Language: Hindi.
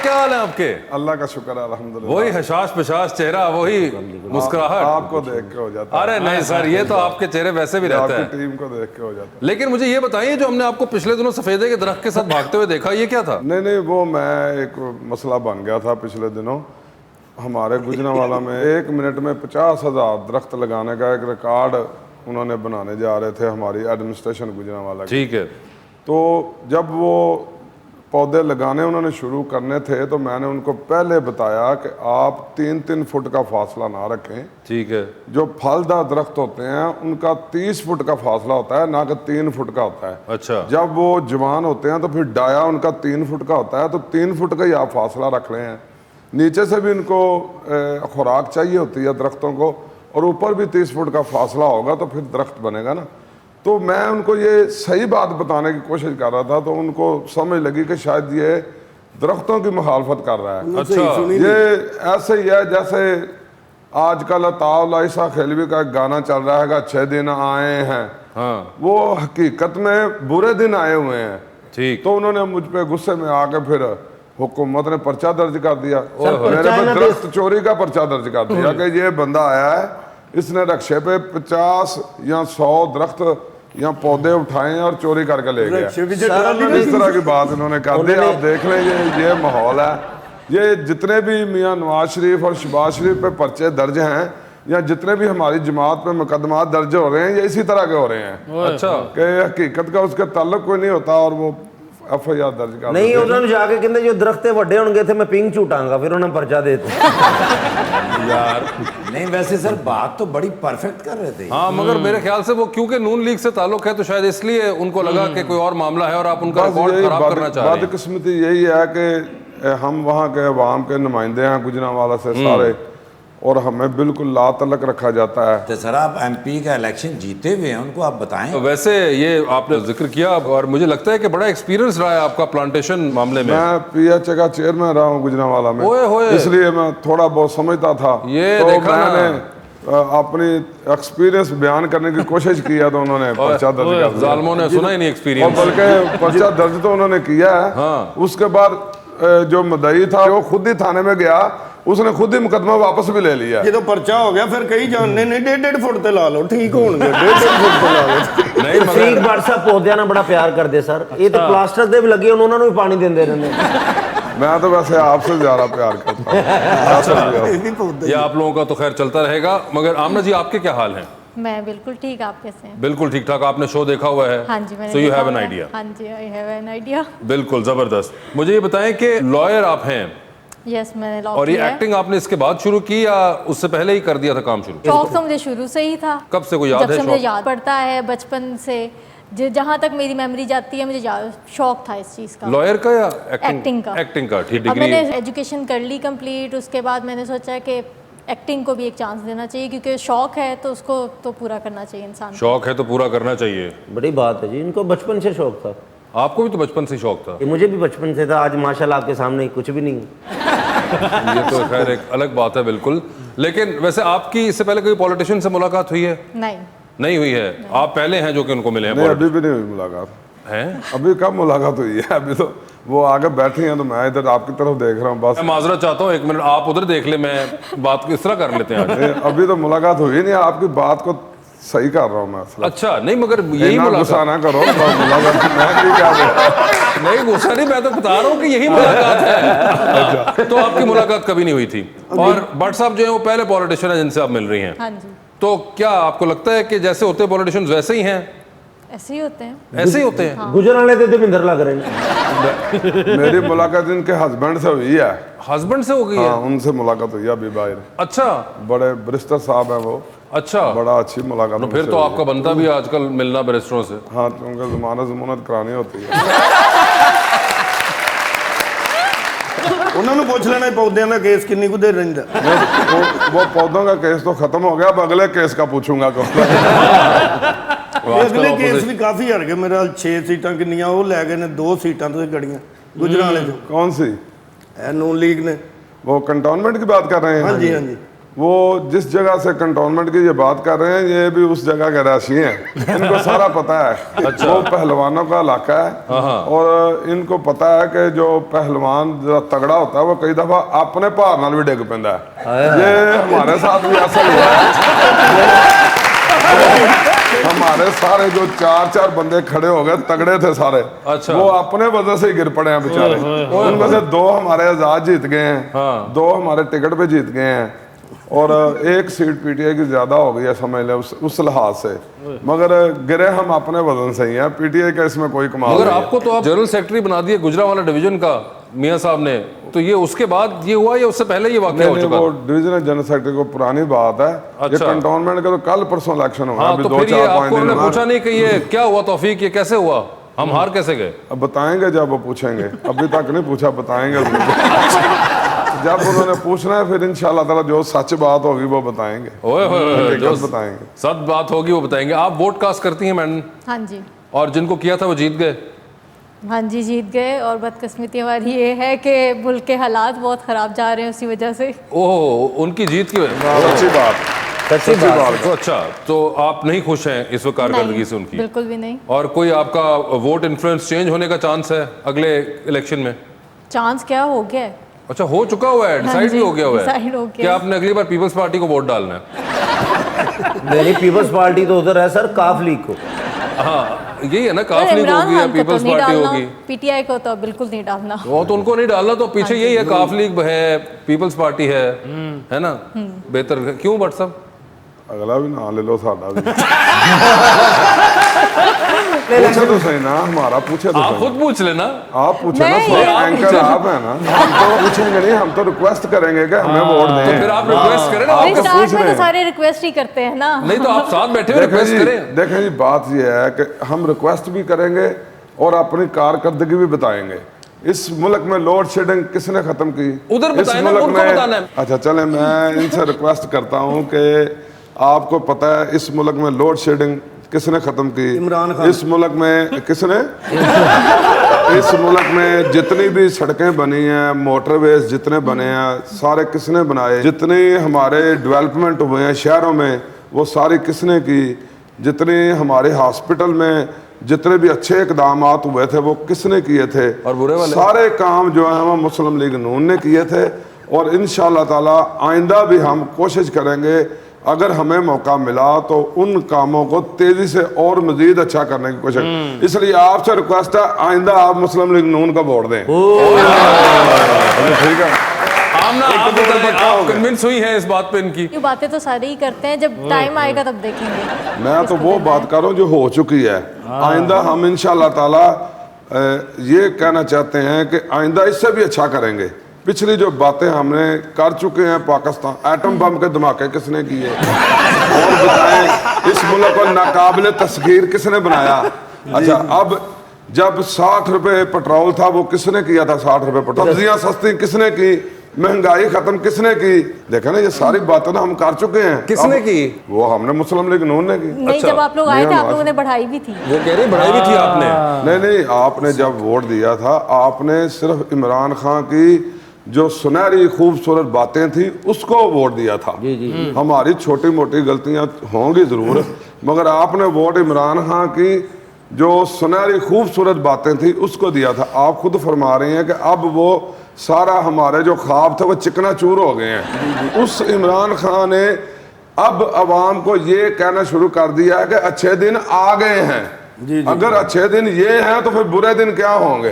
क्या हाल है आपके? अल्लाह का शुक्र है अल्हम्दुलिल्लाह। वही हशाश पिशाश चेहरा, वही मुस्कुराहट आपको देख के हो जाता है। अरे नहीं सर, ये तो आपके चेहरे वैसे भी रहते आपकी हैं। टीम को देख के हो जाता है। लेकिन मुझे ये बताइए, जो हमने आपको पिछले दिनों सफेदे के दरख्त के साथ भागते हुए देखा, ये क्या था? नहीं, वो मैं एक मसला बन गया था पिछले दिनों। हमारे गुजरांवाला में 1 मिनट में 50,000 दरख्त लगाने का एक रिकॉर्ड उन्होंने बनाने जा रहे थे, हमारी एडमिनिस्ट्रेशन गुजरांवाला की। ठीक है। तो जब वो पौधे लगाने उन्होंने शुरू करने थे तो मैंने उनको पहले बताया कि आप 3-3 फुट का फासला ना रखें। ठीक है। जो फलदार दरख्त होते हैं उनका 30 फुट का फासला होता है, ना कि 3 फुट का होता है। अच्छा। जब वो जवान होते हैं तो फिर डाया उनका 3 फुट का होता है, तो 3 फुट का ही आप फासला रख रहे हैं। नीचे से भी इनको खुराक चाहिए होती है दरख्तों को, और ऊपर भी 30 फुट का फासला होगा तो फिर दरख्त बनेगा ना। तो मैं उनको ये सही बात बताने की कोशिश कर रहा था, तो उनको समझ लगी कि शायद ये दरख्तों की मुखालफत कर रहा है। अच्छा। ये ऐसे ही है जैसे आजकल अताउल ईसा खेलवी का एक गाना चल रहा है, अच्छे दिन आए हैं। हाँ। वो हकीकत में बुरे दिन आए हुए हैं। ठीक। तो उन्होंने मुझ पे गुस्से में आके फिर हुकूमत ने पर्चा दर्ज कर दिया, मेरे पे दरख्त चोरी का पर्चा दर्ज कर दिया कि ये बंदा आया है, इसने रक्शे पे 50 या 100 दरख्त या पौधे उठाए और चोरी करके ले गया। इस तरह की बात इन्होंने कर दी। आप देख लें ये माहौल है। ये जितने भी मियाँ नवाज शरीफ और शहबाज शरीफ पे पर्चे दर्ज हैं, या जितने भी हमारी जमात पे मुकदमा दर्ज हो रहे हैं, ये इसी तरह के हो रहे हैं। अच्छा। कि हकीकत का उसके ताल्लुक कोई नहीं होता और वो FIR दर्ज कर नहीं, उन्होंने जाके कहते जो दरख्ते बड़े होंगे थे मैं पिंग छूटांगा, फिर उन्हें पर्चा देते यार नहीं, वैसे सर बात तो बड़ी परफेक्ट कर रहे थे। हाँ, मगर मेरे ख्याल से वो क्योंकि नून लीग से ताल्लुक है तो शायद इसलिए उनको लगा कि कोई और मामला है और आप उनका रिकॉर्ड खराब करना चाह रहे हैं। बदकिस्मती यही है कि हम वहाँ के अवाम के नुमाइंदे हैं गुजरांवाला से सारे, और हमें बिल्कुल ला तलक रखा जाता है। तो सर आप MP का इलेक्शन जीते हुए हैं, उनको आप बताएं। तो वैसे ये आपने जिक्र किया और मुझे लगता है कि बड़ा एक्सपीरियंस रहा है आपका प्लांटेशन मामले में। मैं PHA का चेयरमैन रहा हूँ गुजरांवाला में, ओए होए। इसलिए मैं थोड़ा बहुत समझता था। ये तो देखा मैंने अपनी एक्सपीरियंस बयान करने की कोशिश किया तो उन्होंने पर्चा दर्ज कर दिया। जालमों ने सुना ही नहीं और एक्सपीरियंस। बल्कि पर्चा दर्ज तो उन्होंने किया है। हाँ। उसके बाद जो मुद्दई था वो खुद ही थाने में गया, उसने खुद ही मुकदमा वापस भी ले लिया। जो पर्चा हो गया फिर कई जानने नहीं 1.5 फुट ते ला लो, ठीक होंगे 1.5 फुट ते ला लो। नहीं मगर ठीक बार साहब पौधे ना बड़ा प्यार करते सर, ये तो प्लास्टर दे भी लगे उन्होंने भी पानी देंदे रहंदे। मैं तो वैसे आपसे ज्यादा प्यार करता हूँ। ये आप लोगों का तो खैर चलता रहेगा। मगर आमना जी, आपके क्या हाल हैं? मैं बिल्कुल ठीक, आप कैसे हैं? बिल्कुल ठीक ठाक। आपने शो देखा हुआ है? हाँ जी, मैंने सो यू देखा हैव एन हुआ है। आइडिया? हाँ जी, आई हैव एन आइडिया। बिल्कुल जबरदस्त। मुझे ये बताएं कि लॉयर आप हैं यस, मैंने लॉ और ये किया है। एक्टिंग आपने इसके बाद शुरू की या उससे पहले ही कर दिया था काम शुरू? शौक तो मुझे शुरू से ही था। कब से कोई याद जब है से मुझे शौक? याद पड़ता है बचपन से, जहाँ तक मेरी मेमोरी जाती है, मुझे शौक था इस चीज़ का। लॉयर का या एक्टिंग का? एक्टिंग का। ठीक। अब डिग्री मैंने एजुकेशन कर ली कंप्लीट, उसके बाद मैंने सोचा कि एक्टिंग को भी एक चांस देना चाहिए, क्योंकि शौक है तो उसको तो पूरा करना चाहिए इंसान को। शौक है तो पूरा करना चाहिए। बड़ी बात है जी, इनको बचपन से शौक था। आपको भी तो बचपन से शौक था? ये मुझे भी बचपन से था, आज माशाल्लाह आपके सामने कुछ भी नहीं। ये तो खैर एक अलग बात है बिल्कुल। लेकिन वैसे आपकी इससे पहले कोई पॉलिटिशियन से मुलाकात हुई है? नहीं हुई है। आप पहले हैं जो कि उनको मिले हैं? नहीं, अभी भी नहीं हुई मुलाकात। हैं? अभी कब मुलाकात हुई है? अभी तो वो आगे बैठी हैं तो मैं इधर आपकी तरफ देख रहा हूँ बस। मैं माजरत चाहता हूँ, 1 मिनट आप उधर देख ले, मैं बात इस तरह कर लेते हैं आज। अभी तो मुलाकात हुई नहीं, आपकी बात को सही कर रहा हूँ मैं असल। अच्छा, नहीं मगर यही इतना गुस्सा मुलाकात। ना करो, मुलाकात मैं भी क्या बोलूं? नहीं गुस्सा नहीं, मैं तो बता रहा हूँ कि यही मुलाकात है। तो आपकी मुलाकात कभी नहीं हुई थी। और भट्ट साहब जो है वो पहले पॉलिटिशियन है जिनसे आप मिल रही हैं। हाँ जी। तो क्या आपको लगता है कि जैसे होते पॉलिटिशियन वैसे ही हैं? ऐसे ही होते हैं। ऐसे ही होते हैं? गुजर वाले थे मिंदर लग रहे हैं। मेरी मुलाकात इनके हस्बैंड से हुई है। हस्बैंड से हो गई हाँ, है? उनसे मुलाकात हुई है अभी बाहर। अच्छा। बड़े बैरिस्टर साहब हैं वो। अच्छा, बड़ा अच्छी मुलाकात। तो फिर तो आपका बनता भी है आजकल मिलना बैरिस्टरों से। हाँ, क्योंकि जमानत करानी होती है। उन्होंने पूछ लेना पौधों का केस किन्नी कुछ देर रहिंदा। वो पौधों का केस तो खत्म हो गया, अब अगले केस का पूछूंगा कौन। अगले केस भी काफी हट गए मेरा। 6 सीटां किन्नियां वो लै गए ने, 2 सीटां तो गड़ियां गुजरांवाले चों। कौन सी? नून लीग ने। वो कंटोनमेंट की बात कर रहे हैं? हाँ जी, हाँ जी। वो जिस जगह से कंटोनमेंट की ये बात कर रहे हैं, ये भी उस जगह के राशि हैं, इनको सारा पता है। वो पहलवानों का इलाका है और इनको पता है कि जो पहलवान जरा तगड़ा होता है वो कई दफा अपने भार नाल भी डिग पैंदा है। ये हमारे साथ भी ऐसा हुआ है। हमारे सारे जो 4 बंदे खड़े हो गए, तगड़े थे सारे, वो अपने वजह से ही गिर पड़े हैं बेचारे। उनमें से 2 हमारे आजाद जीत गए हैं, 2 हमारे टिकट पे जीत गए हैं और 1 सीट पीटीआई की ज्यादा हो गई है, समझ ले उस लिहाज से। मगर गिरे हम अपने वजन से ही हैं, पीटीआई का इसमें कोई कमाल मगर नहीं है। आपको तो आप जनरल सेक्रेटरी बना दिए गुजरांवाला डिवीजन का मियां साहब ने, तो ये उसके बाद ये हुआ या उससे पहले ये वाकया हो चुका? वो डिवीजनल जनरल सेक्रेटरी को पुरानी बात है। ये कंटोनमेंट का तो कल परसों इलेक्शन हुआ, हाँ, अभी तो 2-4 फिर ये 5 आपको दिन उन्होंने हुआ। पूछा नहीं कि ये क्या हुआ तौफीक, ये कैसे हुआ, हम हार कैसे गए? अब बताएंगे जब वो पूछेंगे, अभी तक नहीं पूछा, बताएंगे जब उन्होंने पूछना है फिर इंशाल्लाह ताला जो सच बात होगी वो बताएंगे। ओए होए, जो बताएंगे, सच बात होगी वो बताएंगे। आप वोट कास्ट करती हैं मैडम? हाँ जी। और जिनको किया था वो जीत गए? हाँ जी, जीत गए। और बदकिस्मती हमारी ये है कि मुल्क के हालात बहुत ख़राब जा रहे हैं उसी वजह से। ओह, उनकी जीत की वजह? सच्ची बात, सच्ची बात। तो अच्छा, तो आप नहीं खुश हैं इस वक्त कारकर्दगी से उनकी? बिल्कुल भी नहीं। और कोई आपका वोट इन्फ्लुएंस चेंज होने का चांस है अगले इलेक्शन में? चांस क्या हो गया है? अच्छा, हो चुका हुआ है, डिसाइड भी हो गया हुआ है? डिसाइड हो गया। क्या आपने अगली बार पीपल्स पार्टी को वोट डालना है? मेरी पीपल्स पार्टी तो उधर है सर, काफ लीग को। हाँ, यही है ना, काफ लीग होगी या पीपल्स पार्टी होगी? पीटीआई को तो बिल्कुल नहीं डालना। वो तो उनको नहीं डालना, तो पीछे यही है, काफ लीग है, पीपल्स पार्टी है ना? बेहतर क्यों भट्ट साहब? अगला भी ना ले लो, साडा भी पूछे तो सही ना, हमारा पूछे तो आप सही। खुद पूछ लेना। आप पूछे ना, एंकर आप है ना, हम तो पूछेंगे नहीं, हम तो रिक्वेस्ट करेंगे कि हमें वोट तो दें। फिर आप रिक्वेस्ट करें ना, नहीं, आपको स्टार्ट पूछ में रहे तो हैं। सारे रिक्वेस्ट ही करते हैं ना। नहीं तो आप साथ बैठे हुए देखें रिक्वेस्ट जी, करें। देखें जी, बात यह है कि हम रिक्वेस्ट भी करेंगे और अपनी कारकर्दगी भी बताएंगे। इस मुल्क में लोड शेडिंग किसने खत्म की? उधर इस बताएं ना, मुल्क उनको में- बताना है। अच्छा चले, मैं इनसे रिक्वेस्ट करता हूँ कि आपको पता है इस मुल्क में लोड शेडिंग किसने खत्म की? इमरान खान। इस मुल्क में किसने इस मुल्क में जितनी भी सड़कें बनी हैं, मोटरवेज जितने बने हैं, सारे किसने बनाए? जितने हमारे डेवलपमेंट हुए हैं शहरों में, वो सारी किसने की? जितने हमारे हॉस्पिटल में जितने भी अच्छे इकदाम हुए थे वो किसने किए थे? और बुरे वाले? सारे काम जो है वो मुस्लिम लीग नून ने किए थे। और इंशाअल्लाह ताला आइंदा भी हम कोशिश करेंगे, अगर हमें मौका मिला तो उन कामों को तेजी से और मजीद अच्छा करने की कोशिश। इसलिए आपसे रिक्वेस्ट है, आइंदा आप मुस्लिम लीग नून का वोट दें। ठीक है, आमना, आप बताएं, आप कन्विंस हुई हैं इस बात पे इनकी? ये बातें तो सारे ही करते हैं, जब टाइम आएगा तब देखेंगे। मैं तो वो बात कर रहा हूँ जो हो चुकी है। आइंदा हम इंशाअल्लाह ताला ये कहना चाहते हैं कि आइंदा इससे भी अच्छा करेंगे। पिछली जो बातें हमने कर चुके हैं, पाकिस्तान एटम बम के धमाके किसने किए और बताएं, इस मुल्क को नाकाबिले तस्खीर किसने बनाया? अच्छा, अब जब 60 रुपए पेट्रोल था वो किसने किया था? 60 रुपए पेट्रोल। सब्जियां सस्ती किसने की? महंगाई खत्म किसने की? देखा ना, ये सारी बातें ना हम कर चुके हैं। किसने अब की? वो हमने मुस्लिम लीग नून ने की। नहीं, जब आप लोग आए थे आप लोगों ने बढ़ाई भी थी। वो कह रही बढ़ाई भी थी आपने। नहीं, आपने जब वोट दिया था आपने सिर्फ इमरान खान की जो सुनहरी खूबसूरत बातें थी उसको वोट दिया था। हमारी छोटी मोटी गलतियां होंगी जरूर, मगर आपने वोट इमरान खान की जो सुनहरी खूबसूरत बातें थी उसको दिया था। आप खुद फरमा रहे हैं कि अब वो सारा हमारे जो ख्वाब थे वो चिकनाचूर हो गए हैं। उस इमरान खान ने अब अवाम को ये कहना शुरू कर दिया है कि अच्छे दिन आ गए हैं। अगर अच्छे दिन ये हैं तो फिर बुरे दिन क्या होंगे?